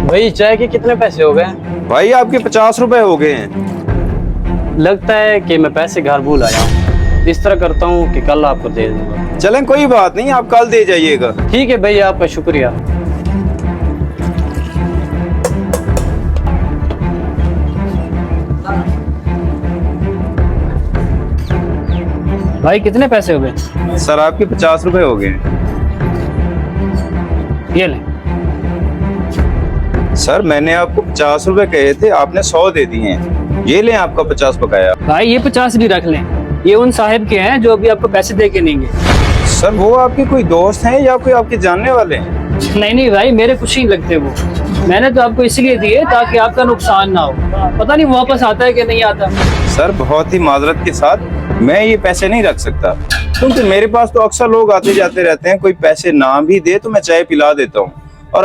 भाई चाय के कितने पैसे हो गए? भाई आपके 50 रुपए हो गए हैं। लगता है कि मैं पैसे घर भूल आया हूँ। इस तरह करता हूँ कि कल आपको दे दूंगा। चलें कोई बात नहीं, आप कल दे जाइएगा। ठीक है भाई, आपका शुक्रिया। भाई कितने पैसे हो गए? सर आपके 50 रुपए हो गए हैं। ये ले। सर मैंने आपको 50 रुपए कहे थे, आपने 100 दे दिए हैं। ये लें आपका 50 बकाया। भाई ये 50 भी रख लें, ये उन साहिब के हैं जो अभी आपको पैसे दे के देंगे। सर वो आपके कोई दोस्त हैं या कोई आपके जानने वाले हैं? नहीं भाई, मेरे कुछ नहीं लगते वो। मैंने तो आपको इसलिए दिए ताकि आपका नुकसान ना हो। पता नहीं वो वापस आता है कि नहीं आता। सर बहुत ही माजरत के साथ मैं ये पैसे नहीं रख सकता, क्योंकि मेरे पास तो अक्सर लोग आते जाते रहते हैं। कोई पैसे ना भी दे तो मैं चाय पिला देता हूँ।